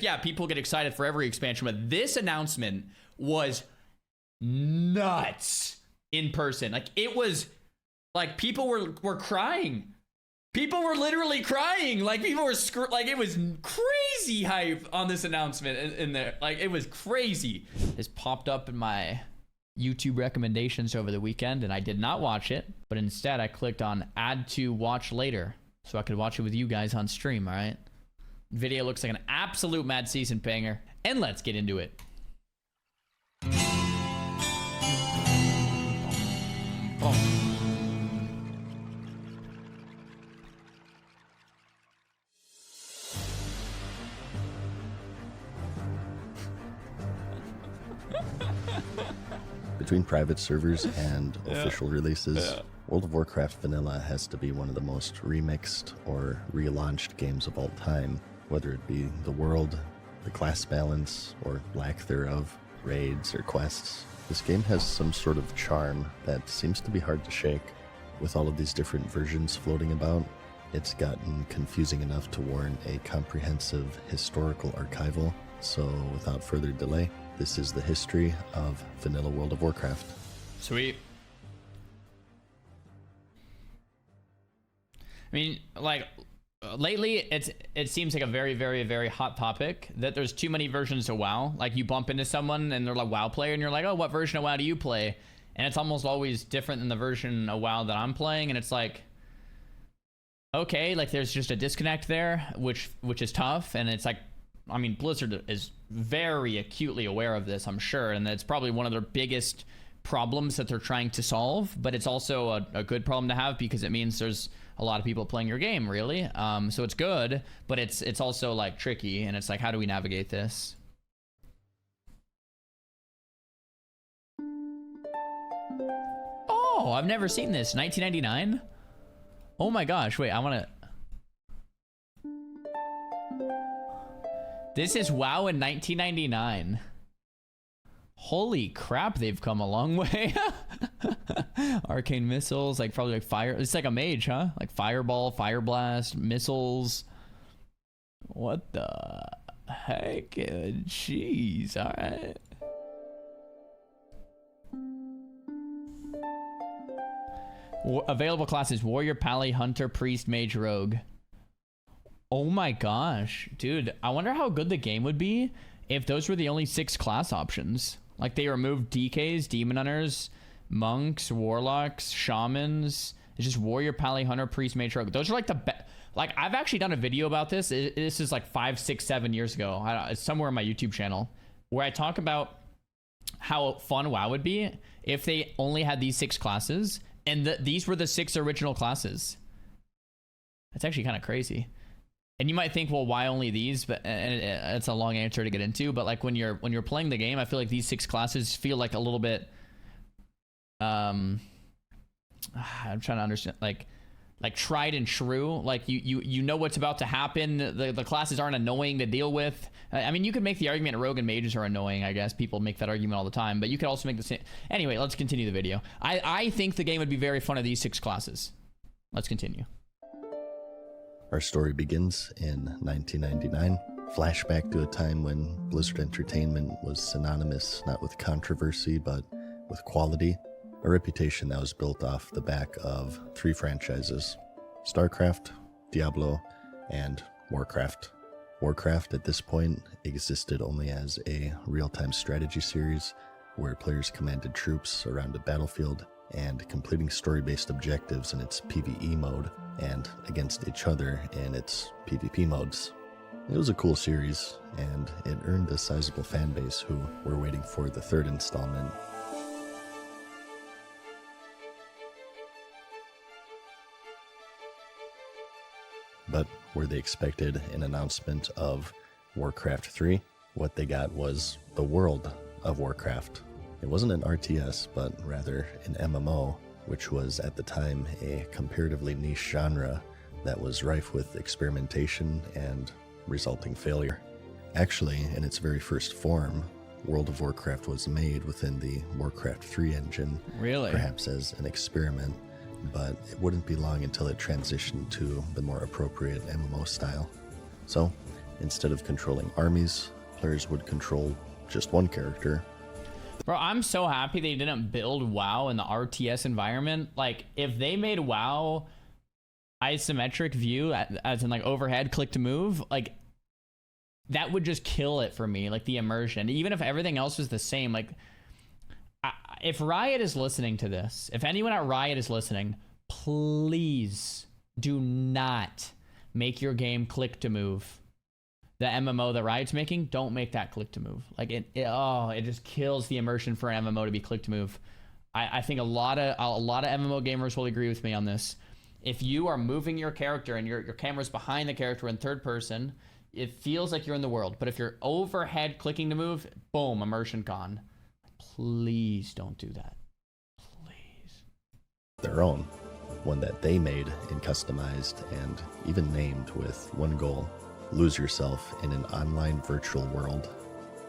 yeah, people get excited for every expansion, but this announcement was nuts in person. Like, it was like people were crying. People were literally crying. Like, people were like, it was crazy hype on this announcement in there. Like, it was crazy. This popped up in my YouTube recommendations over the weekend, and I did not watch it, but instead I clicked on add to watch later so I could watch it with you guys on stream. All right, video looks like an absolute mad season banger, and let's get into it. Between private servers and official releases, World of Warcraft Vanilla has to be one of the most remixed or relaunched games of all time, whether it be the world, the class balance, or lack thereof, raids or quests. This game has some sort of charm that seems to be hard to shake. With all of these different versions floating about, it's gotten confusing enough to warrant a comprehensive historical archival. So without further delay, this is the history of Vanilla World of Warcraft. Sweet. I mean, like, lately it seems like a very, very, very hot topic that there's too many versions of WoW. Like, you bump into someone and they're like WoW player, and you're like, oh, what version of WoW do you play? And it's almost always different than the version of WoW that I'm playing, and it's like, okay, like, there's just a disconnect there, which is tough. And it's like, I mean, Blizzard is very acutely aware of this, I'm sure, and that's probably one of their biggest problems that they're trying to solve, but it's also a good problem to have because it means there's a lot of people playing your game, really. So it's good, but it's also, like, tricky, and it's like, how do we navigate this? Oh, I've never seen this. 1999? Oh my gosh, wait, I want to... This is WoW in 1999. Holy crap, they've come a long way. Arcane missiles, like probably like fire. It's like a mage, huh? Like fireball, fire blast, missiles. What the heck? Jeez, all right. Available classes: warrior, pally, hunter, priest, mage, rogue. Oh my gosh, dude, I wonder how good the game would be if those were the only 6 class options. Like, they removed DKs, demon hunters, monks, warlocks, shamans. It's just warrior, pally, hunter, priest, mage, rogue. Those are like the best. Like, I've actually done a video about this. This is like 5, 6, 7 years ago. It's somewhere on my YouTube channel where I talk about how fun WoW would be if they only had these 6 classes, and these were the 6 original classes. That's actually kind of crazy. And you might think, well, why only these? But it's a long answer to get into. But like, when you're playing the game, I feel like these 6 classes feel like a little bit. I'm trying to understand, like tried and true. Like, you know what's about to happen. The classes aren't annoying to deal with. I mean, you could make the argument rogue and mages are annoying. I guess people make that argument all the time. But you could also make the same. Anyway, let's continue the video. I think the game would be very fun of these 6 classes. Let's continue. Our story begins in 1999, flashback to a time when Blizzard Entertainment was synonymous not with controversy but with quality, a reputation that was built off the back of 3 franchises: StarCraft, Diablo, and Warcraft. Warcraft at this point existed only as a real-time strategy series where players commanded troops around a battlefield and completing story-based objectives in its PvE mode and against each other in its PvP modes. It was a cool series, and it earned a sizable fan base who were waiting for the 3rd installment. But where they expected an announcement of Warcraft 3, what they got was the world of Warcraft. It wasn't an RTS, but rather an MMO, which was at the time a comparatively niche genre that was rife with experimentation and resulting failure. Actually, in its very first form, World of Warcraft was made within the Warcraft 3 engine, Really? perhaps as an experiment, but it wouldn't be long until it transitioned to the more appropriate MMO style. So, Instead of controlling armies, players would control just one character. Bro, I'm so happy they didn't build WoW in the RTS environment. Like, if they made WoW isometric view, as in like overhead, click to move, like that would just kill it for me, like the immersion. Even if everything else was the same, like if Riot is listening to this, if anyone at Riot is listening, please do not make your game click to move. The MMO that Riot's making, don't make that click to move. Like it just kills the immersion for an MMO to be click to move. I think a lot of MMO gamers will agree with me on this. If you are moving your character and your camera's behind the character in third person, it feels like you're in the world. But if you're overhead clicking to move, boom, immersion gone. Please don't do that. Please. Their own, one that they made and customized and even named with one goal: lose yourself in an online virtual world.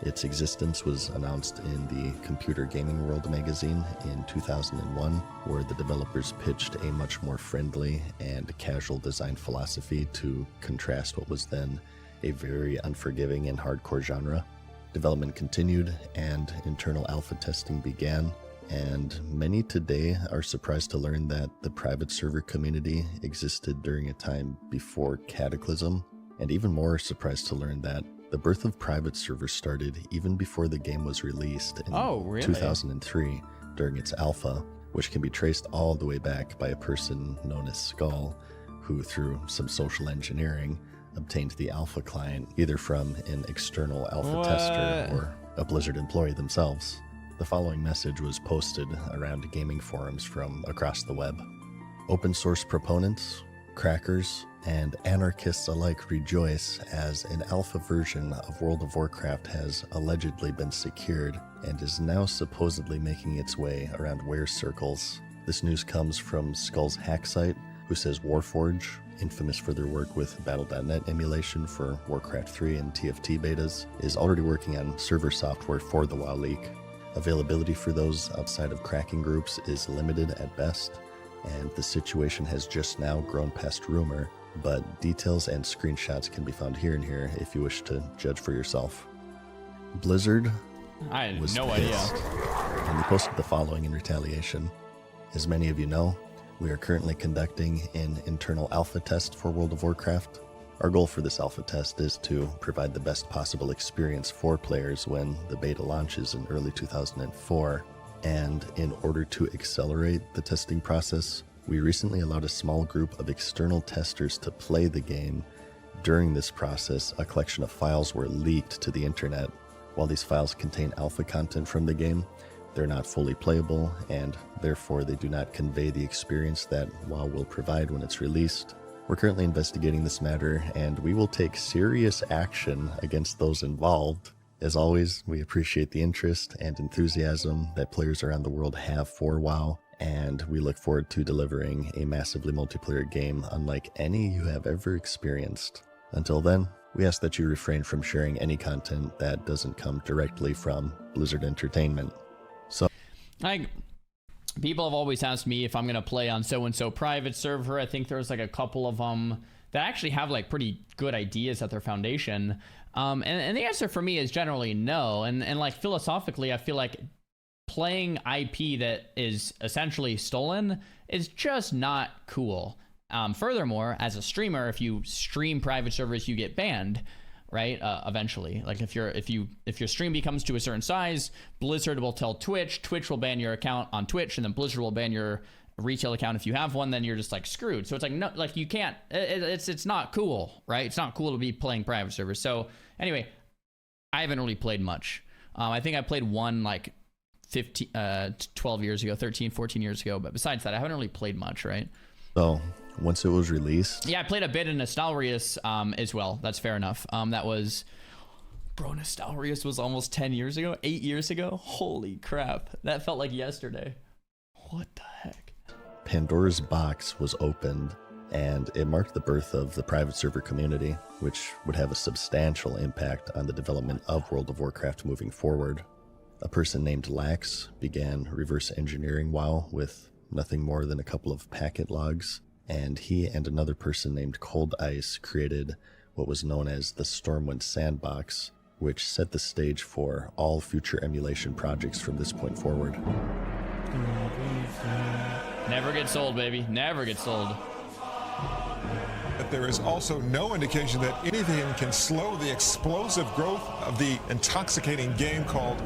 Its existence was announced in the Computer Gaming World magazine in 2001, where the developers pitched a much more friendly and casual design philosophy to contrast what was then a very unforgiving and hardcore genre. Development continued and internal alpha testing began, and many today are surprised to learn that the private server community existed during a time before Cataclysm, and even more surprised to learn that the birth of private servers started even before the game was released in 2003 during its alpha, which can be traced all the way back by a person known as Skull, who through some social engineering obtained the alpha client either from an external alpha tester or a Blizzard employee themselves. The following message was posted around gaming forums from across the web. Open source proponents, crackers, and anarchists alike rejoice as an alpha version of World of Warcraft has allegedly been secured and is now supposedly making its way around Ware circles. This news comes from Skull's hack site, who says Warforge, infamous for their work with Battle.net emulation for Warcraft 3 and TFT betas, is already working on server software for the WoW leak. Availability for those outside of cracking groups is limited at best, and the situation has just now grown past rumor, but details and screenshots can be found here and here if you wish to judge for yourself. Blizzard I had was no pissed, idea. and they posted the following in retaliation. As many of you know, we are currently conducting an internal alpha test for World of Warcraft. Our goal for this alpha test is to provide the best possible experience for players when the beta launches in early 2004. And in order to accelerate the testing process, we recently allowed a small group of external testers to play the game. During this process, a collection of files were leaked to the internet. While these files contain alpha content from the game, they're not fully playable, and therefore they do not convey the experience that WoW will provide when it's released. We're currently investigating this matter, and we will take serious action against those involved. As always, we appreciate the interest and enthusiasm that players around the world have for WoW, and we look forward to delivering a massively multiplayer game unlike any you have ever experienced. Until then, we ask that you refrain from sharing any content that doesn't come directly from Blizzard Entertainment. Like, people have always asked me if I'm gonna play on so-and-so private server. I think there's like a couple of them that actually have like pretty good ideas at their foundation. And the answer for me is generally no. And like philosophically, I feel like playing IP that is essentially stolen is just not cool. Furthermore, as a streamer, if you stream private servers, you get banned, right? Eventually, like if your stream becomes to a certain size, Blizzard will tell Twitch will ban your account on Twitch, and then Blizzard will ban your retail account if you have one. Then you're just like screwed. So it's like, no, like you can't. It's not cool, right? It's not cool to be playing private servers. So anyway, I haven't really played much. I think I played one like 12 years ago, 13, 14 years ago. But besides that, I haven't really played much, right? So once it was released, yeah, I played a bit in Nostalrius as well. That's fair enough. That was, bro, Nostalrius was almost 10 years ago, 8 years ago. Holy crap, that felt like yesterday. What the heck? Pandora's box was opened, and it marked the birth of the private server community, which would have a substantial impact on the development of World of Warcraft moving forward. A person named Lax began reverse engineering WoW with nothing more than a couple of packet logs, and he and another person named Cold Ice created what was known as the Stormwind Sandbox, which set the stage for all future emulation projects from this point forward. Never gets old, baby. Never gets old. But there is also no indication that anything can slow the explosive growth of the intoxicating game called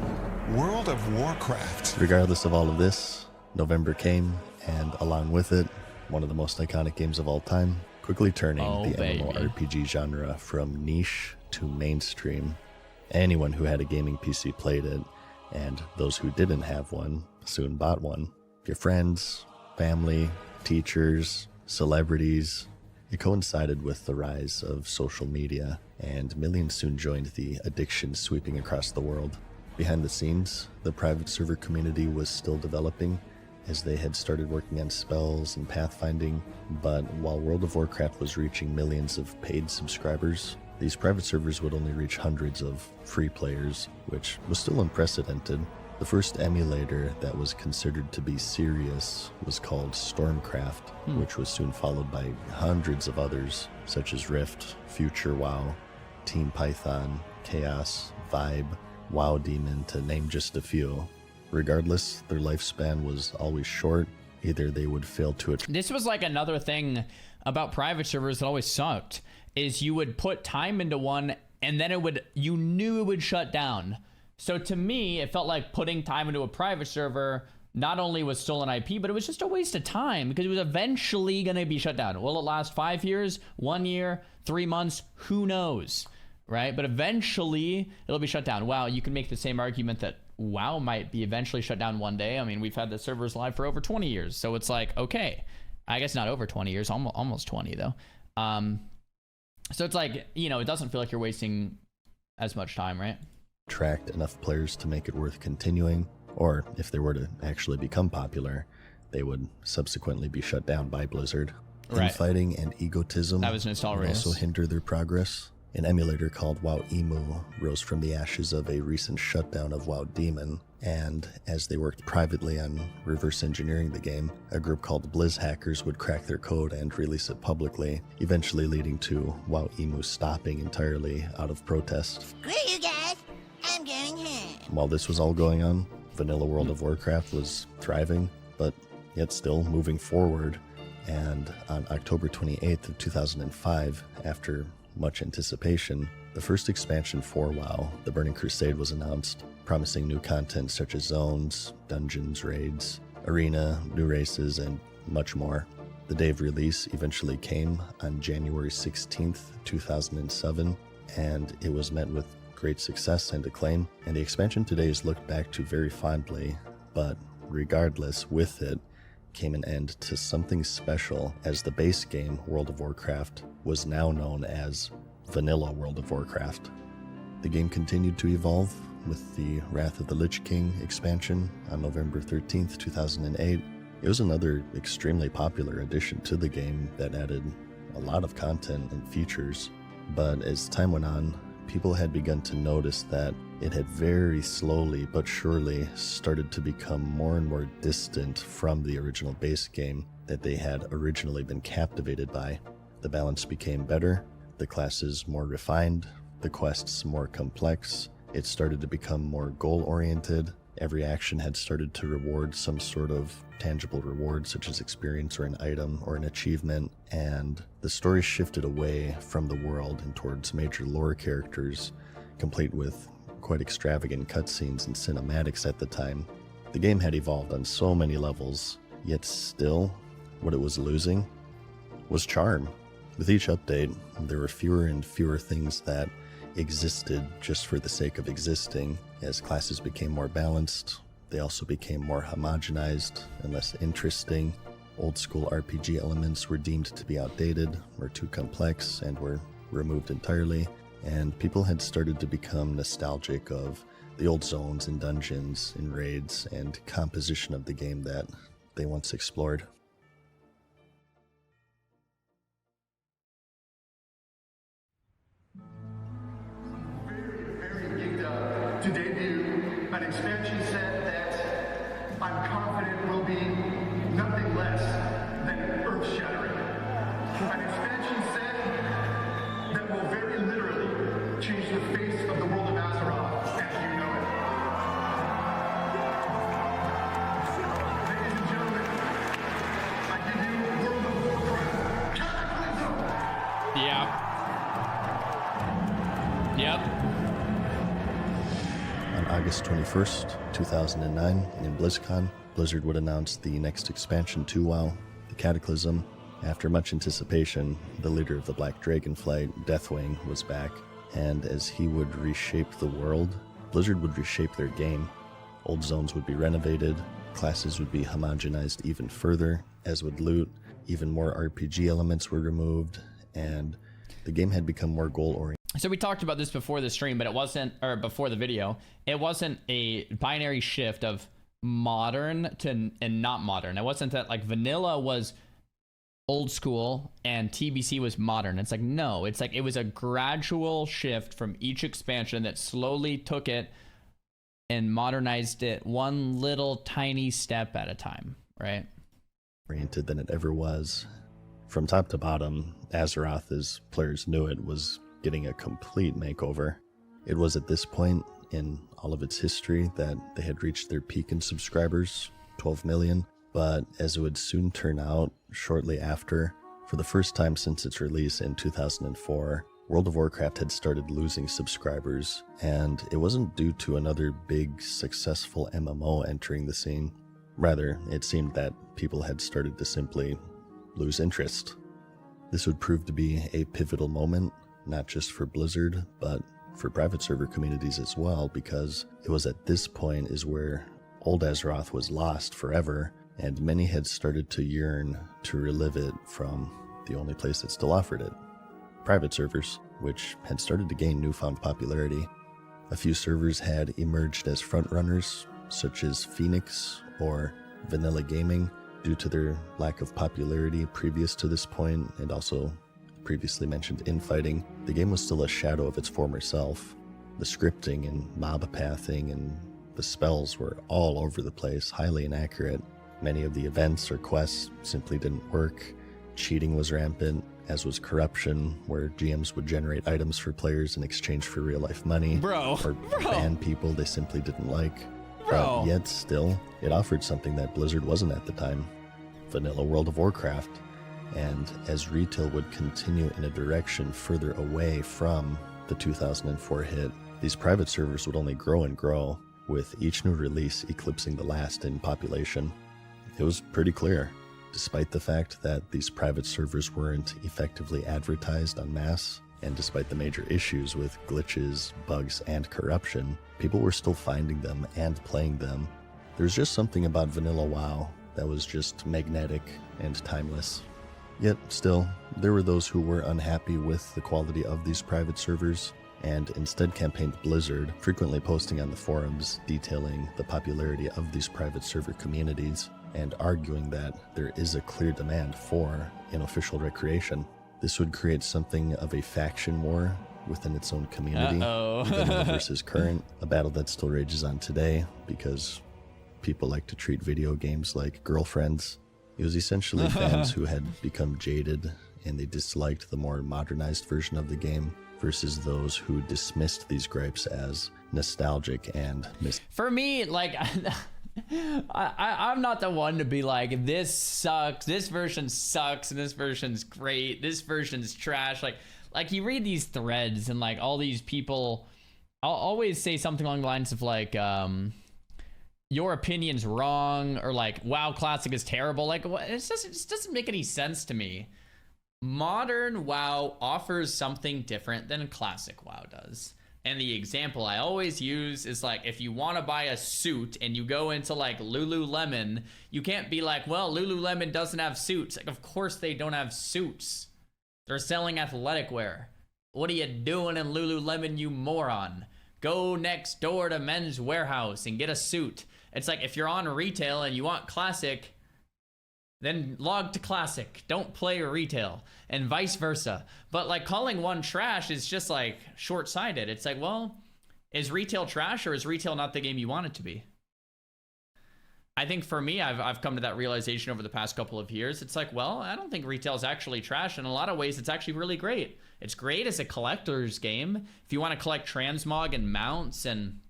World of Warcraft. Regardless of all of this, November came, and along with it, one of the most iconic games of all time, quickly turning the MMORPG genre from niche to mainstream. Anyone who had a gaming PC played it, and those who didn't have one soon bought one. Your friends, family, teachers, celebrities. It coincided with the rise of social media, and millions soon joined the addiction sweeping across the world. Behind the scenes, the private server community was still developing, as they had started working on spells and pathfinding, but while World of Warcraft was reaching millions of paid subscribers, these private servers would only reach hundreds of free players, which was still unprecedented. The first emulator that was considered to be serious was called Stormcraft, which was soon followed by hundreds of others, such as Rift, Future WoW, Team Python, Chaos, Vibe, WoW Demon, to name just a few. Regardless, their lifespan was always short. Either they would fail to This was like another thing about private servers that always sucked, is you would put time into one and then you knew it would shut down. So to me, it felt like putting time into a private server not only was stolen IP, but it was just a waste of time because it was eventually going to be shut down. Will it last 5 years, 1 year, 3 months? Who knows, right? But eventually it'll be shut down. Wow, you can make the same argument that WoW might be eventually shut down one day. I mean, we've had the servers live for over 20 years. So it's like, okay, I guess not over 20 years, almost 20 though. So it's like, it doesn't feel like you're wasting as much time, right? Attract enough players to make it worth continuing, or if they were to actually become popular, they would subsequently be shut down by Blizzard. Right. Infighting and egotism That was an install would race. also hinder their progress. An emulator called WoW Emu rose from the ashes of a recent shutdown of WoW Demon, and as they worked privately on reverse engineering the game, a group called Blizz Hackers would crack their code and release it publicly, eventually leading to WoW Emu stopping entirely out of protest. Screw you guys, I'm going home. While this was all going on, vanilla World of Warcraft was thriving, but yet still moving forward, and on October 28th of 2005, after much anticipation, the first expansion for WoW, the Burning Crusade, was announced, promising new content such as zones, dungeons, raids, arena, new races, and much more. The day of release eventually came on January 16th, 2007, and it was met with great success and acclaim, and the expansion today is looked back to very fondly, but regardless, with it came an end to something special, as the base game, World of Warcraft, was now known as Vanilla World of Warcraft. The game continued to evolve with the Wrath of the Lich King expansion on November 13th, 2008. It was another extremely popular addition to the game that added a lot of content and features, but as time went on, people had begun to notice that it had very slowly but surely started to become more and more distant from the original base game that they had originally been captivated by. The balance became better, the classes more refined, the quests more complex, it started to become more goal-oriented, every action had started to reward some sort of tangible reward such as experience or an item or an achievement, and the story shifted away from the world and towards major lore characters, complete with quite extravagant cutscenes and cinematics at the time. The game had evolved on so many levels, yet still, what it was losing was charm. With each update, there were fewer and fewer things that existed just for the sake of existing. As classes became more balanced, they also became more homogenized and less interesting. Old school RPG elements were deemed to be outdated or too complex and were removed entirely, and people had started to become nostalgic of the old zones and dungeons and raids and composition of the game that they once explored. To debut an expansion set that I'm confident will be nothing less than earth-shattering. An expansion set that will very August 21st, 2009, in BlizzCon, Blizzard would announce the next expansion to WoW, the Cataclysm. After much anticipation, the leader of the Black Dragonflight, Deathwing, was back, and as he would reshape the world, Blizzard would reshape their game. Old zones would be renovated, classes would be homogenized even further, as would loot, even more RPG elements were removed, and the game had become more goal-oriented. So we talked about this before the stream, but it wasn't, or before the video, it wasn't a binary shift of modern to and not modern. It wasn't that like vanilla was old school and TBC was modern. It's like, no, it's like it was a gradual shift from each expansion that slowly took it and modernized it one little tiny step at a time, right? Oriented than it ever was. From top to bottom, Azeroth, as players knew it, was getting a complete makeover. It was at this point in all of its history that they had reached their peak in subscribers, 12 million, but as it would soon turn out, shortly after, for the first time since its release in 2004, World of Warcraft had started losing subscribers, and it wasn't due to another big, successful MMO entering the scene. Rather, it seemed that people had started to simply lose interest. This would prove to be a pivotal moment, not just for Blizzard, but for private server communities as well, because it was at this point is where old Azeroth was lost forever, and many had started to yearn to relive it from the only place that still offered it, private servers, which had started to gain newfound popularity. A few servers had emerged as frontrunners, such as Phoenix or Vanilla Gaming, due to their lack of popularity previous to this point, and also previously mentioned infighting. The game was still a shadow of its former self. The scripting and mob pathing and the spells were all over the place, highly inaccurate. Many of the events or quests simply didn't work. Cheating was rampant, as was corruption, where GMs would generate items for players in exchange for real-life money. Or ban people they simply didn't like. But yet still, it offered something that Blizzard wasn't at the time: vanilla World of Warcraft. And as retail would continue in a direction further away from the 2004 hit, these private servers would only grow and grow, with each new release eclipsing the last in population. It was pretty clear, despite the fact that these private servers weren't effectively advertised en masse, and despite the major issues with glitches, bugs, and corruption, people were still finding them and playing them. There's just something about vanilla WoW that was just magnetic and timeless. Yet still, there were those who were unhappy with the quality of these private servers, and instead campaigned Blizzard, frequently posting on the forums detailing the popularity of these private server communities, and arguing that there is a clear demand for unofficial recreation. This would create something of a faction war within its own community, vanilla versus current, a battle that still rages on today because people like to treat video games like girlfriends. It was essentially fans who had become jaded and they disliked the more modernized version of the game versus those who dismissed these gripes as nostalgic and For me, like, I'm not the one to be like, this sucks, this version sucks, and this version's great, this version's trash. Like you read these threads and like all these people, I'll always say something along the lines of like, your opinion's wrong, or like WoW Classic is terrible. Like, it just doesn't make any sense to me. Modern WoW offers something different than Classic WoW does. And the example I always use is like, if you want to buy a suit and you go into like Lululemon, you can't be like, well, Lululemon doesn't have suits. Like, of course they don't have suits. They're selling athletic wear. What are you doing in Lululemon, you moron? Go next door to Men's Warehouse and get a suit. It's like, if you're on retail and you want Classic, then log to Classic. Don't play retail, and vice versa. But like, calling one trash is just like short-sighted. It's like, well, is retail trash, or is retail not the game you want it to be? I think for me, I've come to that realization over the past couple of years. It's like, well, I don't think retail is actually trash. In a lot of ways, it's actually really great. It's great as a collector's game. If you want to collect transmog and mounts and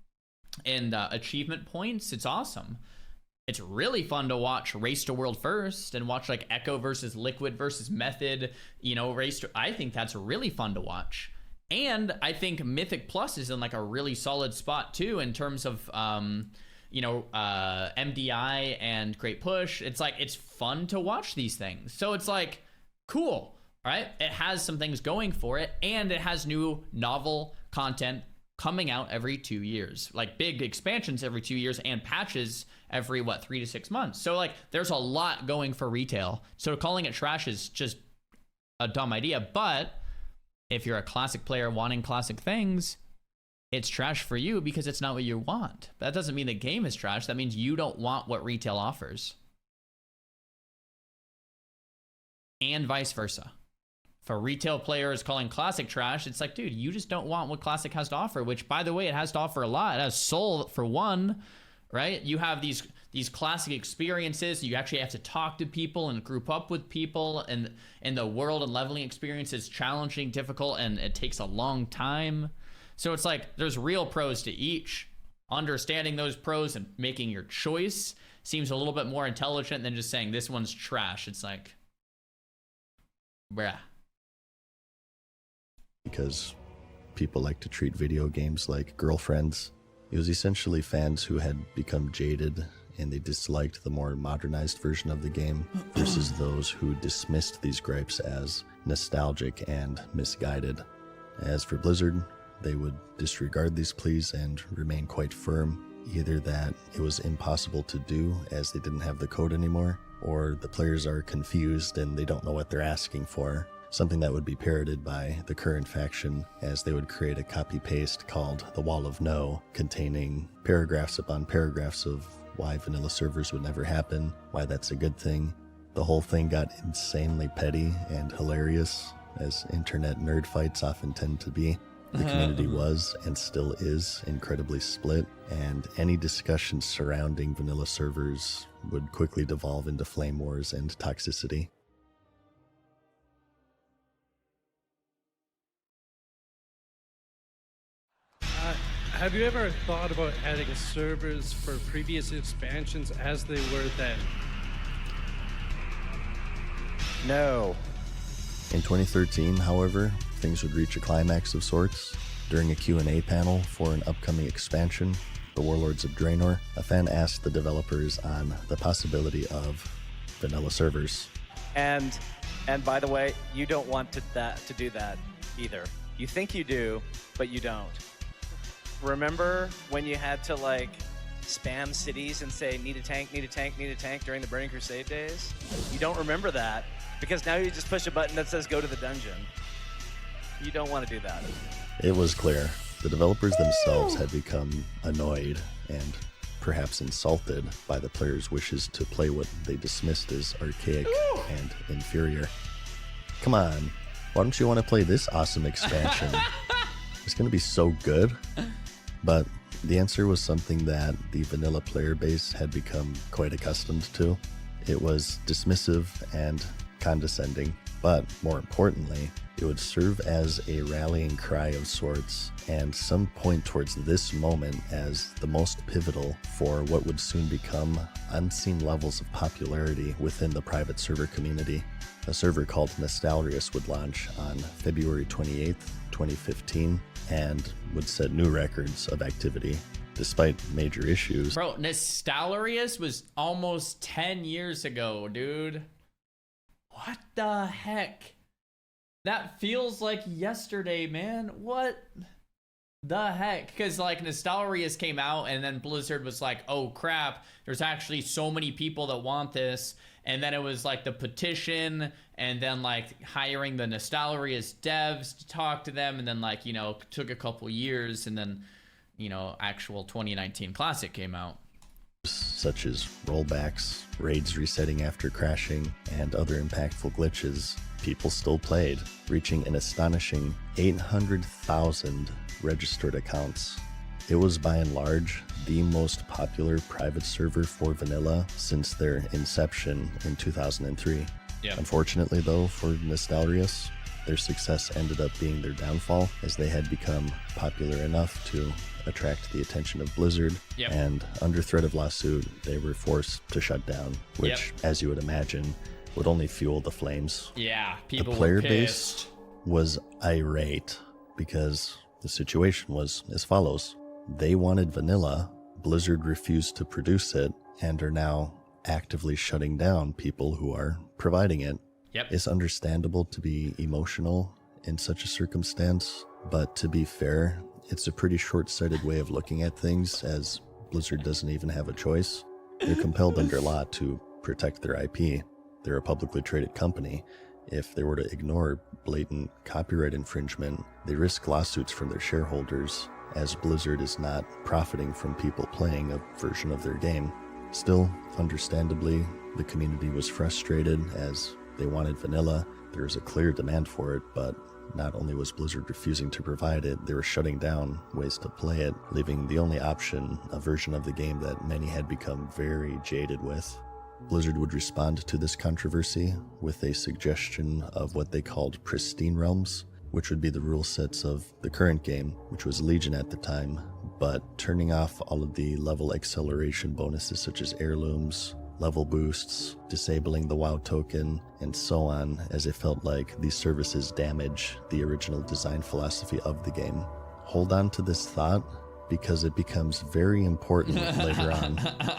achievement points, it's awesome. It's really fun to watch Race to World First and watch like Echo versus Liquid versus Method, you know, I think that's really fun to watch. And I think Mythic Plus is in like a really solid spot too in terms of MDI and Great Push. It's like it's fun to watch these things. So it's like cool, right? It has some things going for it, and it has new novel content coming out every 2 years, like big expansions every 2 years and patches every 3 to 6 months. So like there's a lot going for retail. So calling it trash is just a dumb idea. But if you're a classic player wanting classic things, it's trash for you because it's not what you want. That doesn't mean the game is trash. That means you don't want what retail offers. And vice versa. For retail players calling classic trash, it's like, dude, you just don't want what classic has to offer, which, by the way, it has to offer a lot. It has soul for one, right? You have these classic experiences. You actually have to talk to people and group up with people, and the world and leveling experience is challenging, difficult, and it takes a long time. So it's like there's real pros to each. Understanding those pros and making your choice seems a little bit more intelligent than just saying this one's trash. It's like, bruh. Because people like to treat video games like girlfriends. It was essentially fans who had become jaded and they disliked the more modernized version of the game versus those who dismissed these gripes as nostalgic and misguided. As for Blizzard, they would disregard these pleas and remain quite firm, either that it was impossible to do as they didn't have the code anymore, or the players are confused and they don't know what they're asking for. Something that would be parroted by the current faction as they would create a copy-paste called the Wall of No, containing paragraphs upon paragraphs of why vanilla servers would never happen, why that's a good thing. The whole thing got insanely petty and hilarious, as internet nerd fights often tend to be. The community was, and still is, incredibly split, and any discussion surrounding vanilla servers would quickly devolve into flame wars and toxicity. Have you ever thought about adding servers for previous expansions as they were then? No. In 2013, however, things would reach a climax of sorts. During a Q&A panel for an upcoming expansion, The Warlords of Draenor, a fan asked the developers on the possibility of vanilla servers. And by the way, you don't want to do that either. You think you do, but you don't. Remember when you had to like spam cities and say need a tank, need a tank, need a tank during the Burning Crusade days? You don't remember that because now you just push a button that says go to the dungeon. You don't want to do that. It was clear. The developers themselves had become annoyed and perhaps insulted by the players' wishes to play what they dismissed as archaic and inferior. Come on, why don't you want to play this awesome expansion? It's going to be so good. But the answer was something that the vanilla player base had become quite accustomed to. It was dismissive and condescending, but more importantly, it would serve as a rallying cry of sorts and some point towards this moment as the most pivotal for what would soon become unseen levels of popularity within the private server community. A server called Nostalrius would launch on February 28th, 2015, and would set new records of activity, despite major issues. Bro, Nostalrius was almost 10 years ago, dude. What the heck? That feels like yesterday, man. What the heck? Because like Nostalrius came out and then Blizzard was like, oh crap, there's actually so many people that want this. And then it was like the petition and then like hiring the Nostalrius devs to talk to them. And then like, you know, took a couple years and then, you know, actual 2019 Classic came out. Such as rollbacks, raids resetting after crashing, and other impactful glitches, people still played, reaching an astonishing 800,000 registered accounts. It was by and large the most popular private server for vanilla since their inception in 2003. Yeah. Unfortunately though, for Nostalrius, their success ended up being their downfall as they had become popular enough to attract the attention of Blizzard, and under threat of lawsuit, they were forced to shut down, which, as you would imagine, would only fuel the flames. Yeah, people the player were base was irate because the situation was as follows. They wanted vanilla, Blizzard refused to produce it, and are now actively shutting down people who are providing it. Yep. It's understandable to be emotional in such a circumstance, but to be fair, it's a pretty short-sighted way of looking at things, as Blizzard doesn't even have a choice. They're compelled under law to protect their IP. They're a publicly traded company. If they were to ignore blatant copyright infringement, they risk lawsuits from their shareholders, as Blizzard is not profiting from people playing a version of their game. Still, understandably, the community was frustrated as they wanted vanilla. There was a clear demand for it, but not only was Blizzard refusing to provide it, they were shutting down ways to play it, leaving the only option a version of the game that many had become very jaded with. Blizzard would respond to this controversy with a suggestion of what they called pristine realms, which would be the rule sets of the current game, which was Legion at the time, but turning off all of the level acceleration bonuses such as heirlooms, level boosts, disabling the WoW token, and so on, as it felt like these services damage the original design philosophy of the game. Hold on to this thought, because it becomes very important later on.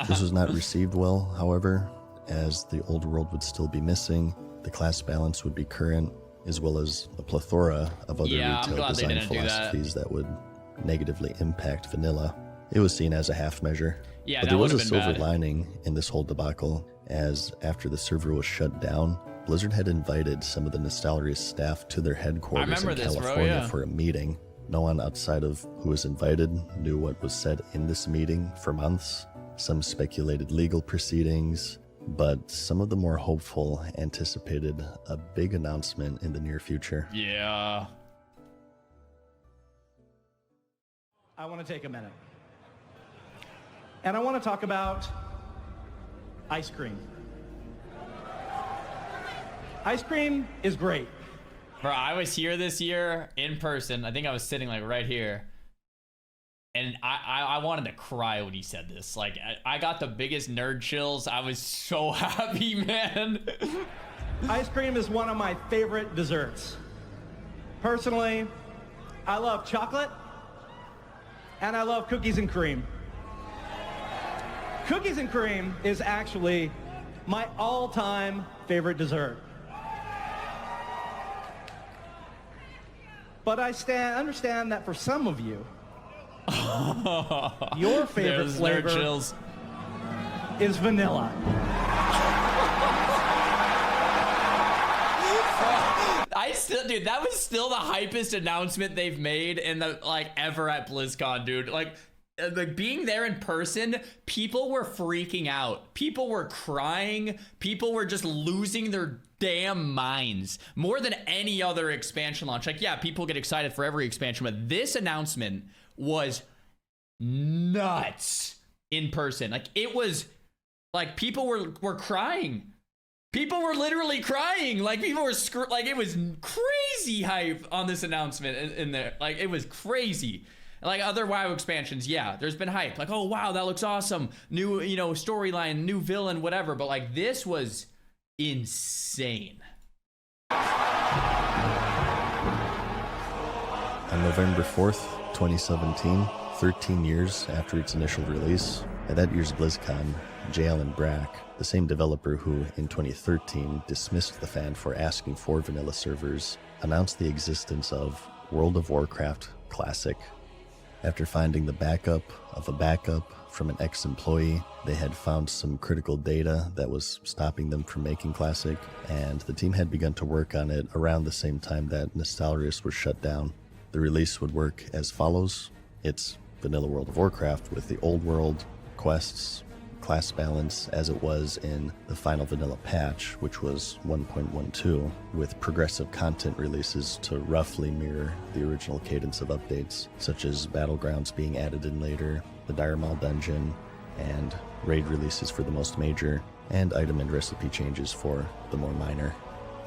This was not received well, however, as the old world would still be missing, the class balance would be current, as well as a plethora of other retail design philosophies that would negatively impact vanilla. It was seen as a half measure. Yeah, but there was a silver lining in this whole debacle, as after the server was shut down, Blizzard had invited some of the Nostalrius staff to their headquarters in California for a meeting. No one outside of who was invited knew what was said in this meeting for months. Some speculated legal proceedings, but some of the more hopeful anticipated a big announcement in the near future. Yeah. I want to take a minute. And I want to talk about ice cream. Ice cream is great. Bro, I was here this year in person. I think I was sitting like right here. And I wanted to cry when he said this. Like, I got the biggest nerd chills. I was so happy, man. Ice cream is one of my favorite desserts. Personally, I love chocolate and I love cookies and cream. Cookies and cream is actually my all-time favorite dessert. But I understand that for some of you, your favorite flavor is vanilla. Dude, that was still the hypest announcement they've made in the ever at BlizzCon, dude. Like being there in person, people were freaking out. People were crying. People were just losing their damn minds more than any other expansion launch. Like, yeah, people get excited for every expansion, but this announcement was nuts in person. Like, it was like people were crying. People were literally crying. Like, people were it was crazy hype on this announcement in there. Like, it was crazy. Like other WoW expansions, yeah, there's been hype. Like, oh wow, that looks awesome. New, storyline, new villain, whatever. But like, this was insane. On November 4th, 2017, 13 years after its initial release, at that year's BlizzCon, J. Allen Brack, the same developer who in 2013 dismissed the fan for asking for vanilla servers, announced the existence of World of Warcraft Classic. After finding the backup of a backup from an ex-employee, they had found some critical data that was stopping them from making Classic, and the team had begun to work on it around the same time that Nostalrius was shut down. The release would work as follows. It's vanilla World of Warcraft with the old world, quests, class balance as it was in the final vanilla patch, which was 1.12, with progressive content releases to roughly mirror the original cadence of updates, such as Battlegrounds being added in later, the Dire Maul dungeon, and raid releases for the most major, and item and recipe changes for the more minor.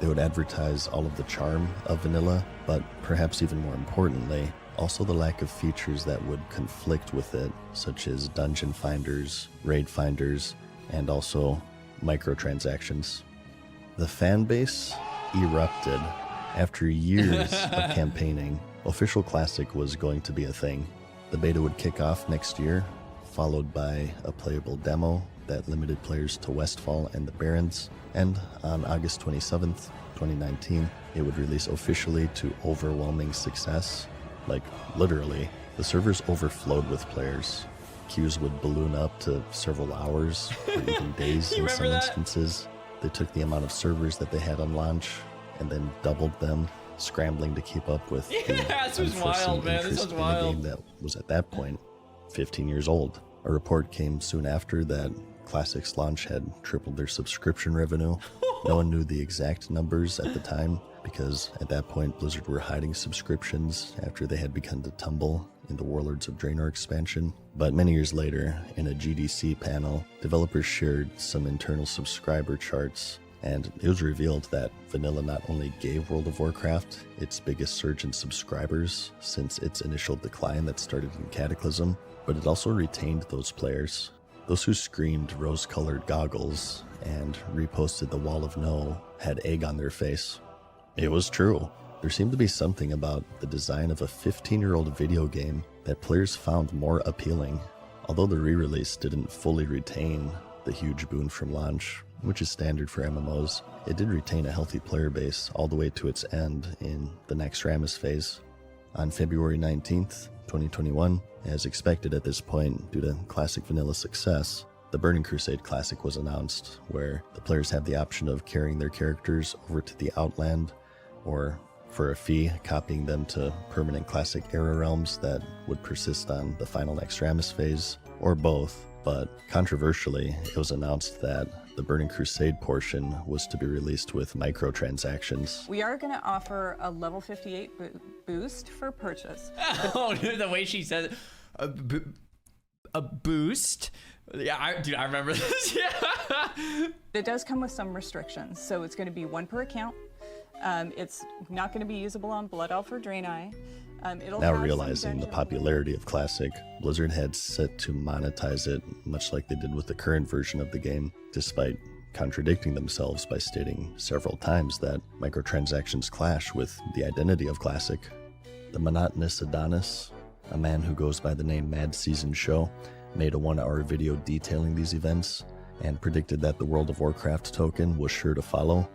They would advertise all of the charm of vanilla, but perhaps even more importantly, also the lack of features that would conflict with it, such as dungeon finders, raid finders, and also microtransactions. The fan base erupted after years of campaigning. Official Classic was going to be a thing. The beta would kick off next year, followed by a playable demo that limited players to Westfall and the Barrens, and on August 27th, 2019, it would release officially to overwhelming success. Like, literally, the servers overflowed with players. Queues would balloon up to several hours or even days in some instances. They took the amount of servers that they had on launch and then doubled them, scrambling to keep up with the this was wild, man. This was in wild. a game that was at that point 15 years old. A report came soon after that Classic's launch had tripled their subscription revenue. No one knew the exact numbers at the time because at that point Blizzard were hiding subscriptions after they had begun to tumble in the Warlords of Draenor expansion. But many years later, in a GDC panel, developers shared some internal subscriber charts, and it was revealed that vanilla not only gave World of Warcraft its biggest surge in subscribers since its initial decline that started in Cataclysm, but it also retained those players. Those who screamed rose-colored goggles and reposted the Wall of No had egg on their face. It was true. There seemed to be something about the design of a 15-year-old video game that players found more appealing. Although the re-release didn't fully retain the huge boon from launch, which is standard for MMOs, it did retain a healthy player base all the way to its end in the Naxxramas phase. On February 19th, 2021, as expected at this point due to Classic Vanilla success, the Burning Crusade Classic was announced, where the players have the option of carrying their characters over to the Outland, or for a fee, copying them to permanent Classic era realms that would persist on the final Naxxramas phase, or both. But controversially, it was announced that the Burning Crusade portion was to be released with microtransactions. We are going to offer a level 58 boost for purchase. Oh, dude, the way she says it. A boost? Yeah, I remember this. Yeah. It does come with some restrictions, so it's going to be one per account. It's not going to be usable on Blood Elf or Draenei. Now realizing the popularity of Classic, Blizzard had set to monetize it much like they did with the current version of the game, despite contradicting themselves by stating several times that microtransactions clash with the identity of Classic. The monotonous Adonis, a man who goes by the name Mad Season Show, made a 1-hour video detailing these events and predicted that the World of Warcraft token was sure to follow.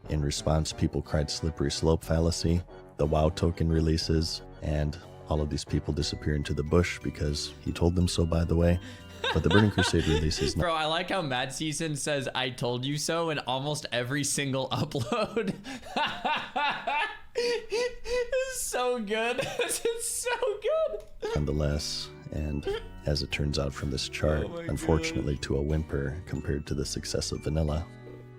In response, people cried slippery slope fallacy, the WoW token releases, and all of these people disappear into the bush because he told them so, by the way. But the Burning Crusade releases... Bro, I like how Mad Season says, "I told you so" in almost every single upload. It's so good. It's so good. Nonetheless, and as it turns out from this chart, unfortunately to a whimper compared to the success of Vanilla.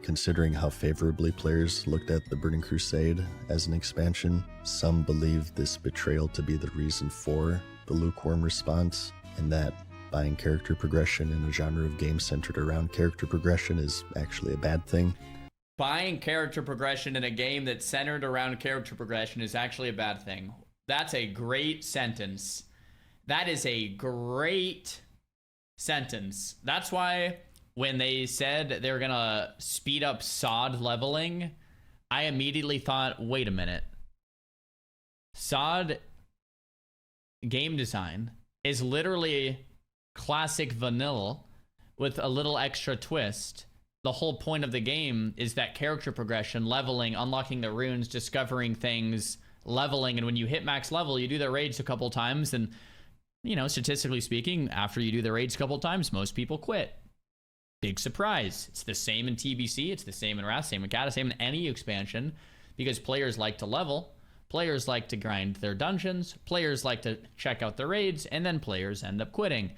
Considering how favorably players looked at the Burning Crusade as an expansion, some believe this betrayal to be the reason for the lukewarm response, and that buying character progression in a genre of games centered around character progression is actually a bad thing. Buying character progression in a game that's centered around character progression is actually a bad thing. That's a great sentence. That is a great sentence. That's why when they said they were gonna speed up SOD leveling, I immediately thought, wait a minute. SOD game design is literally classic vanilla with a little extra twist. The whole point of the game is that character progression, leveling, unlocking the runes, discovering things, leveling, and when you hit max level, you do the raids a couple times, and, you know, statistically speaking, after you do the raids a couple times, most people quit. Big surprise. It's the same in TBC, it's the same in Wrath, same in Kata, same in any expansion, because players like to level, players like to grind their dungeons, players like to check out the raids, and then players end up quitting.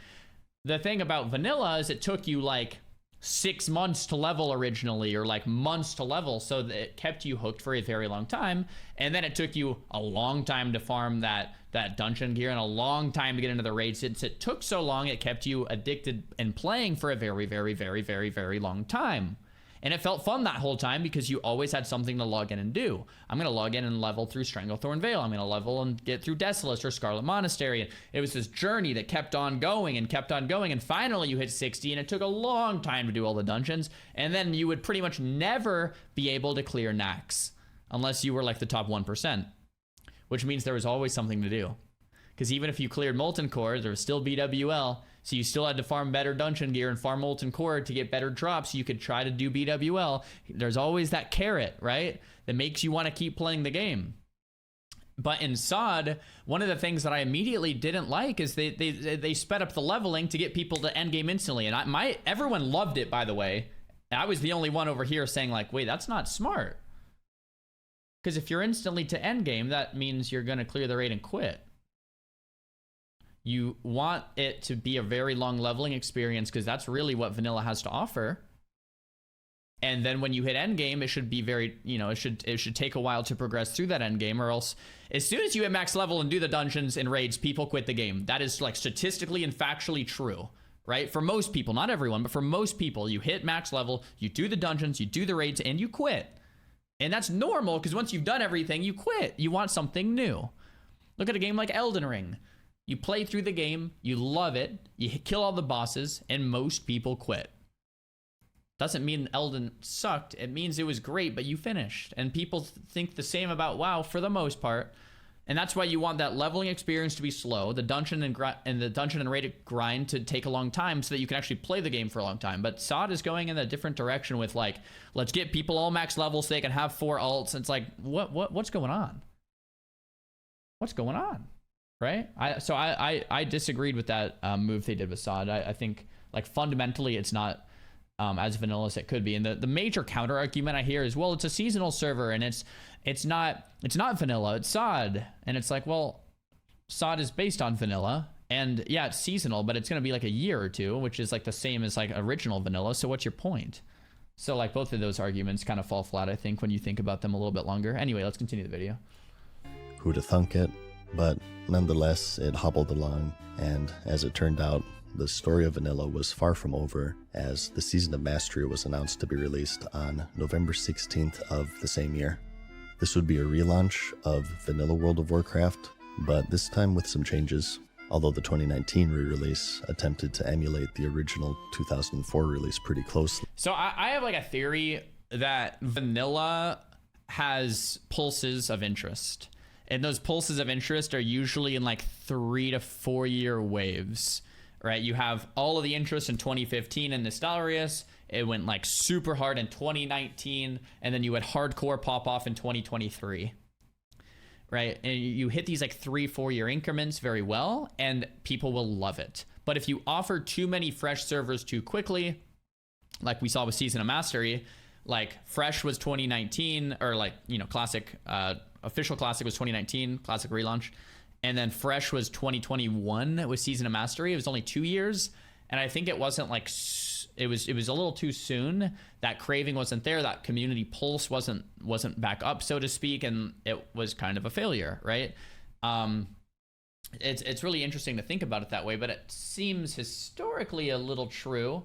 The thing about vanilla is it took you like 6 months to level originally, or like months to level, so that it kept you hooked for a very long time, and then it took you a long time to farm that dungeon gear and a long time to get into the raid. Since it took so long, it kept you addicted and playing for a very, very, very, very, very long time. And it felt fun that whole time because you always had something to log in and do. I'm going to log in and level through Stranglethorn Vale. I'm going to level and get through Desolus or Scarlet Monastery. And it was this journey that kept on going and kept on going. And finally you hit 60, and it took a long time to do all the dungeons. And then you would pretty much never be able to clear Nax unless you were like the top 1%. which means there was always something to do. Because even if you cleared Molten Core, there was still BWL, so you still had to farm better dungeon gear and farm Molten Core to get better drops. You could try to do BWL. There's always that carrot, right, that makes you want to keep playing the game. But in SOD, one of the things that I immediately didn't like is they sped up the leveling to get people to endgame instantly. And everyone loved it, by the way. I was the only one over here saying like, wait, that's not smart. Because if you're instantly to endgame, that means you're going to clear the raid and quit. You want it to be a very long leveling experience because that's really what vanilla has to offer. And then when you hit endgame, it should be very, you know, it should take a while to progress through that endgame, or else as soon as you hit max level and do the dungeons and raids, people quit the game. That is like statistically and factually true, right? For most people, not everyone, but for most people, you hit max level, you do the dungeons, you do the raids, and you quit. And that's normal because once you've done everything, you quit. You want something new. Look at a game like Elden Ring. You play through the game, you love it, you kill all the bosses, and most people quit. Doesn't mean Elden sucked. It means it was great, but you finished. And people think the same about WoW for the most part. And that's why you want that leveling experience to be slow, the dungeon and raid grind to take a long time so that you can actually play the game for a long time. But SOD is going in a different direction with like, let's get people all max level so they can have 4 ults. And it's like, what's going on? What's going on? Right? I disagreed with that move they did with SOD. I think like fundamentally it's not as vanilla as it could be. And the major counter argument I hear is, well, it's a seasonal server and it's not vanilla, it's SOD. And it's like, well, SOD is based on vanilla, and yeah, it's seasonal, but it's going to be like a year or two, which is like the same as like original vanilla. So what's your point? So like both of those arguments kind of fall flat, I think, when you think about them a little bit longer. Anyway, let's continue the video. Who'da thunk it? But nonetheless, it hobbled along, and as it turned out, the story of vanilla was far from over, as the Season of Mastery was announced to be released on November 16th of the same year. This would be a relaunch of vanilla World of Warcraft, but this time with some changes, although the 2019 re-release attempted to emulate the original 2004 release pretty closely. So I have like a theory that vanilla has pulses of interest. And those pulses of interest are usually in like 3 to 4 year waves, right? You have all of the interest in 2015 in Nostalrius. It went like super hard in 2019. And then you had hardcore pop off in 2023, right? And you hit these like 3-4 year increments very well, and people will love it. But if you offer too many fresh servers too quickly, like we saw with Season of Mastery, like Fresh was 2019, or like, you know, Classic, official Classic was 2019, Classic relaunch. And then Fresh was 2021 with Season of Mastery. It was only 2 years. And I think it wasn't like, it was a little too soon. That craving wasn't there. That community pulse wasn't back up, so to speak. And it was kind of a failure, right? It's really interesting to think about it that way, but it seems historically a little true.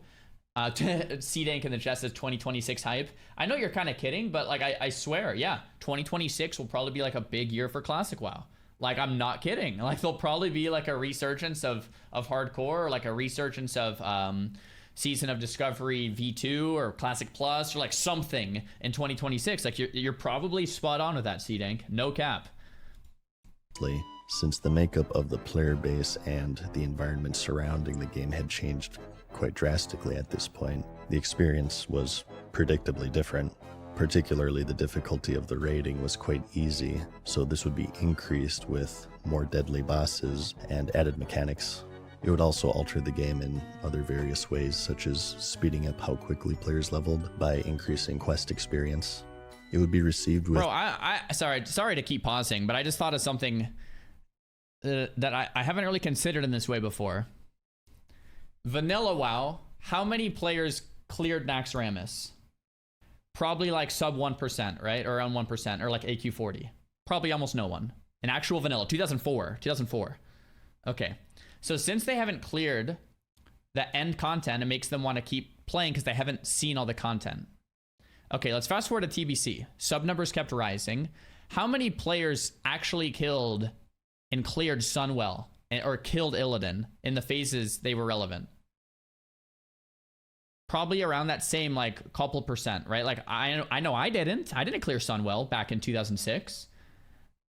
C-Dank in the chest says 2026 hype. I know you're kind of kidding, but like I swear, yeah, 2026 will probably be like a big year for Classic WoW. Like, I'm not kidding. Like, there'll probably be like a resurgence of hardcore, or like a resurgence of Season of Discovery V2 or Classic Plus, or like something in 2026. Like, you're probably spot on with that, C-Dank. No cap. Since the makeup of the player base and the environment surrounding the game had changed quite drastically at this point, the experience was predictably different. Particularly, the difficulty of the raiding was quite easy, so this would be increased with more deadly bosses and added mechanics. It would also alter the game in other various ways, such as speeding up how quickly players leveled by increasing quest experience. It would be received with... Bro, sorry to keep pausing, but I just thought of something that I haven't really considered in this way before. Vanilla WoW, how many players cleared Naxxramas? Probably like sub 1%, right? Or around 1%, or like AQ40. Probably almost no one. In actual vanilla, 2004. Okay. So since they haven't cleared the end content, it makes them want to keep playing because they haven't seen all the content. Okay, let's fast forward to TBC. Sub numbers kept rising. How many players actually killed and cleared Sunwell, or killed Illidan in the phases they were relevant? Probably around that same like couple percent, right? Like I know I didn't clear Sunwell back in 2006.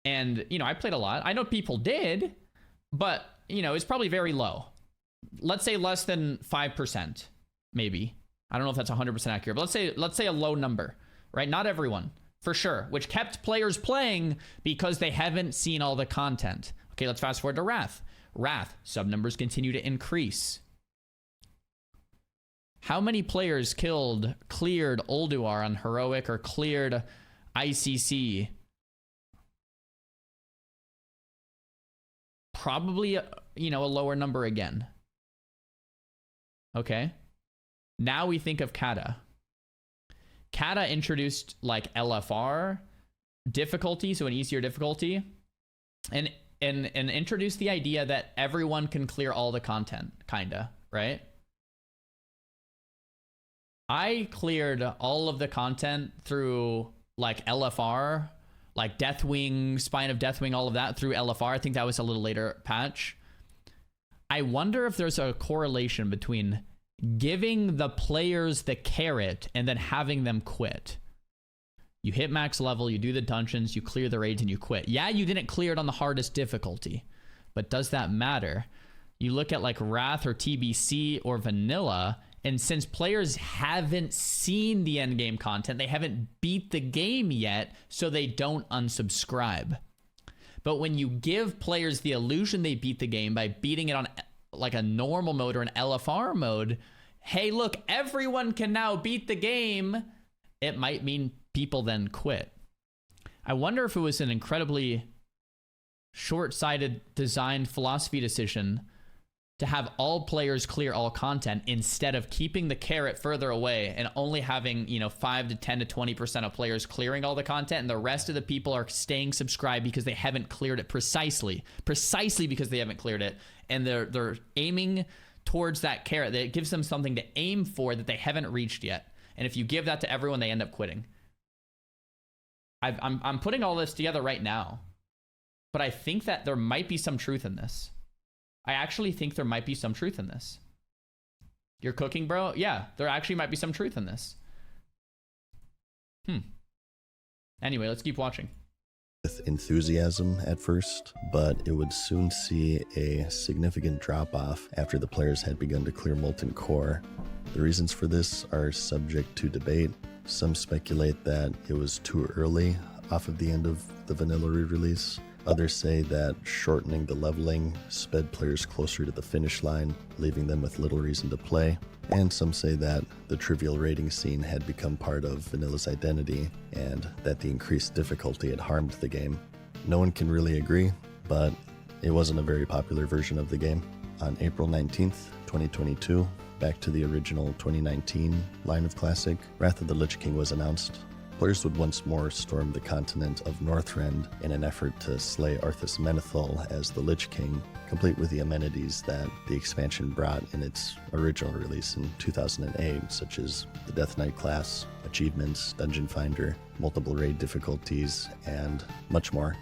And, you know, I played a lot. I know people did, but, you know, it's probably very low. Let's say less than 5%, maybe. I don't know if that's 100% accurate, but let's say a low number, right? Not everyone, for sure, which kept players playing because they haven't seen all the content. Okay, let's fast forward to Wrath. Wrath, sub numbers continue to increase. How many players cleared Ulduar on Heroic or cleared ICC? Probably, you know, a lower number again. Okay. Now we think of Kata. Kata introduced like LFR difficulty, so an easier difficulty, and introduced the idea that everyone can clear all the content, kinda, right? I cleared all of the content through like LFR, like Deathwing, Spine of Deathwing, all of that through LFR. I think that was a little later patch. I wonder if there's a correlation between giving the players the carrot and then having them quit. You hit max level, you do the dungeons, you clear the raids, and you quit. Yeah, you didn't clear it on the hardest difficulty, but does that matter? You look at like Wrath or TBC or Vanilla, and since players haven't seen the endgame content, they haven't beat the game yet, so they don't unsubscribe. But when you give players the illusion they beat the game by beating it on like a normal mode or an LFR mode, hey, look, everyone can now beat the game, it might mean people then quit. I wonder if it was an incredibly short-sighted design philosophy decision to have all players clear all content instead of keeping the carrot further away and only having, you know, 5 to 10 to 20% of players clearing all the content, and the rest of the people are staying subscribed because they haven't cleared it precisely because they haven't cleared it, and they're aiming towards that carrot that gives them something to aim for that they haven't reached yet. And if you give that to everyone, they end up quitting. I'm putting all this together right now, but I think that there might be some truth in this. I actually think there might be some truth in this. You're cooking, bro? Yeah, there actually might be some truth in this. Anyway, let's keep watching. With enthusiasm at first, but it would soon see a significant drop-off after the players had begun to clear Molten Core. The reasons for this are subject to debate. Some speculate that it was too early off of the end of the vanilla re-release. Others say that shortening the leveling sped players closer to the finish line, leaving them with little reason to play. And some say that the trivial raiding scene had become part of Vanilla's identity, and that the increased difficulty had harmed the game. No one can really agree, but it wasn't a very popular version of the game. On April 19th, 2022, back to the original 2019 line of Classic, Wrath of the Lich King was announced. Players would once more storm the continent of Northrend in an effort to slay Arthas Menethil as the Lich King, complete with the amenities that the expansion brought in its original release in 2008, such as the Death Knight class, achievements, Dungeon Finder, multiple raid difficulties, and much more.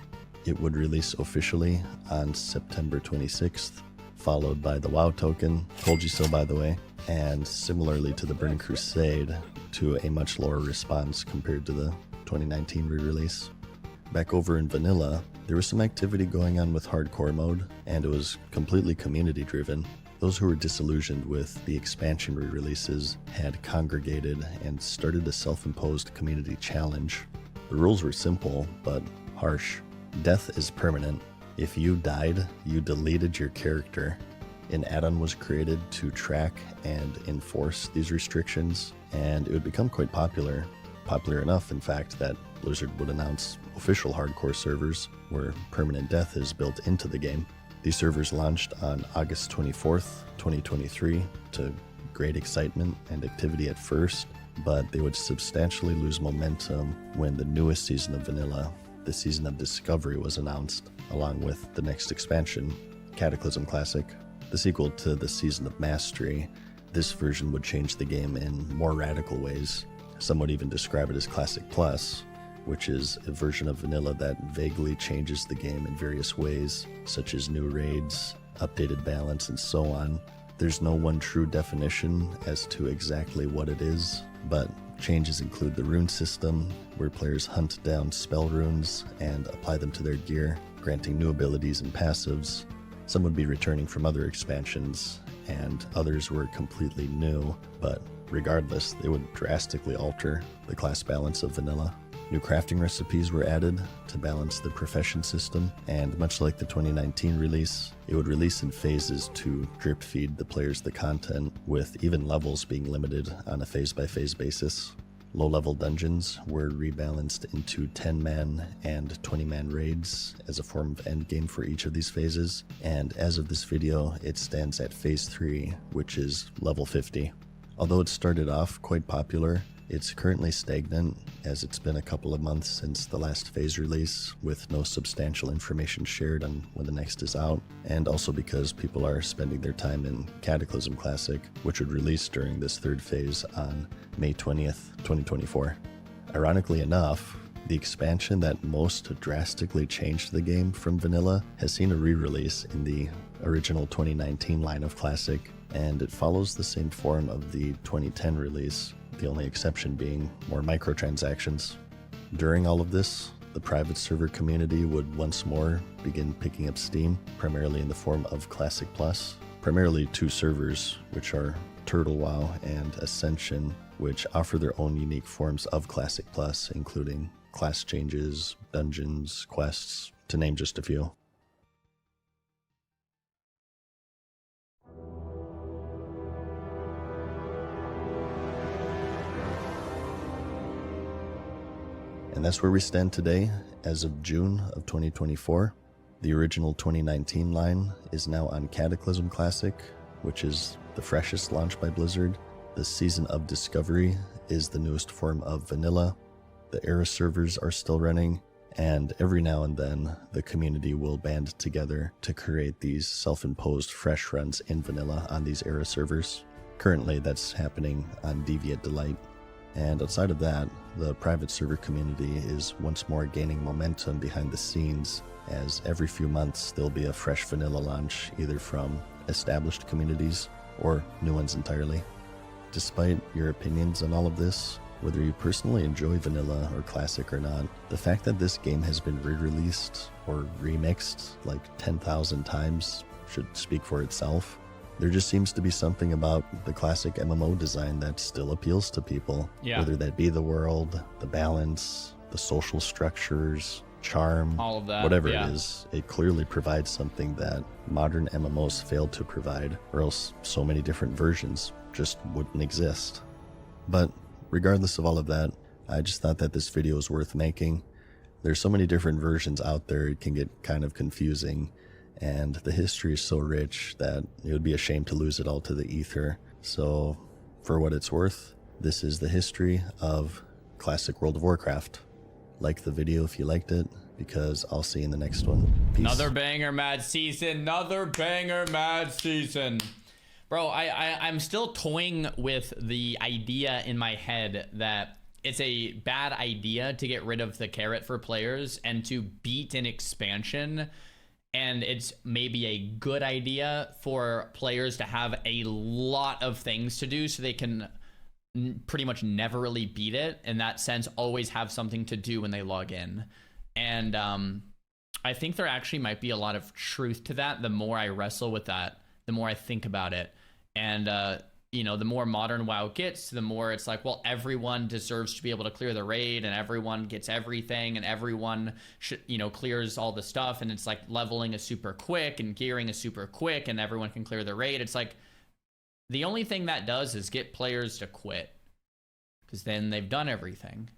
It would release officially on September 26th, followed by the WoW token, told you so by the way, and similarly to the Burning Crusade, to a much lower response compared to the 2019 re-release. Back over in Vanilla, there was some activity going on with hardcore mode, and it was completely community driven. Those who were disillusioned with the expansion re-releases had congregated and started a self-imposed community challenge. The rules were simple, but harsh. Death is permanent. If you died, you deleted your character. An add-on was created to track and enforce these restrictions, and it would become quite popular. Popular enough, in fact, that Blizzard would announce official hardcore servers where permanent death is built into the game. These servers launched on August 24th, 2023, to great excitement and activity at first, but they would substantially lose momentum when the newest season of Vanilla, the Season of Discovery, was announced, along with the next expansion, Cataclysm Classic. The sequel to the Season of Mastery, this version would change the game in more radical ways. Some would even describe it as Classic Plus, which is a version of Vanilla that vaguely changes the game in various ways, such as new raids, updated balance, and so on. There's no one true definition as to exactly what it is, but Changes include the rune system, where players hunt down spell runes and apply them to their gear, granting new abilities and passives. Some would be returning from other expansions, and others were completely new, but regardless, they would drastically alter the class balance of vanilla. New crafting recipes were added to balance the profession system, and much like the 2019 release, it would release in phases to drip feed the players the content, with even levels being limited on a phase-by-phase basis. Low-level dungeons were rebalanced into 10-man and 20-man raids as a form of endgame for each of these phases, and as of this video, it stands at Phase 3, which is level 50. Although it started off quite popular, it's currently stagnant, as it's been a couple of months since the last phase release, with no substantial information shared on when the next is out, and also because people are spending their time in Cataclysm Classic, which would release during this third phase on May 20th, 2024. Ironically enough, the expansion that most drastically changed the game from vanilla has seen a re-release in the original 2019 line of Classic, and it follows the same form of the 2010 release, the only exception being more microtransactions. During all of this, the private server community would once more begin picking up steam, primarily in the form of Classic Plus, primarily two servers, which are Turtle WoW and Ascension, which offer their own unique forms of Classic Plus, including class changes, dungeons, quests, to name just a few. And that's where we stand today, as of June of 2024. The original 2019 line is now on Cataclysm Classic, which is the freshest launch by Blizzard. The Season of Discovery is the newest form of vanilla. The era servers are still running, and every now and then the community will band together to create these self-imposed fresh runs in vanilla on these era servers. Currently that's happening on Deviant Delight. And outside of that, the private server community is once more gaining momentum behind the scenes, as every few months there'll be a fresh vanilla launch, either from established communities or new ones entirely. Despite your opinions on all of this, whether you personally enjoy vanilla or classic or not, the fact that this game has been re-released or remixed like 10,000 times should speak for itself. There just seems to be something about the classic MMO design that still appeals to people, whether that be the world, the balance, the social structures, charm, all of that, whatever it is. It clearly provides something that modern MMOs failed to provide, or else so many different versions just wouldn't exist. But regardless of all of that, I just thought that this video was worth making. There's so many different versions out there, it can get kind of confusing, and the history is so rich that it would be a shame to lose it all to the ether. So, for what it's worth, this is the history of classic World of Warcraft. Like the video if you liked it, because I'll see you in the next one. Peace. Another banger mad season. Another banger mad season. Bro, I'm still toying with the idea in my head that it's a bad idea to get rid of the carrot for players and to beat an expansion, and it's maybe a good idea for players to have a lot of things to do so they can pretty much never really beat it. In that sense, always have something to do when they log in. And I think there actually might be a lot of truth to that. The more I wrestle with that, the more I think about it. And you know, the more modern WoW gets, the more it's like, well, everyone deserves to be able to clear the raid, and everyone gets everything, and everyone should, you know, clears all the stuff, and it's like leveling is super quick and gearing is super quick, and everyone can clear the raid. It's like the only thing that does is get players to quit, because then they've done everything.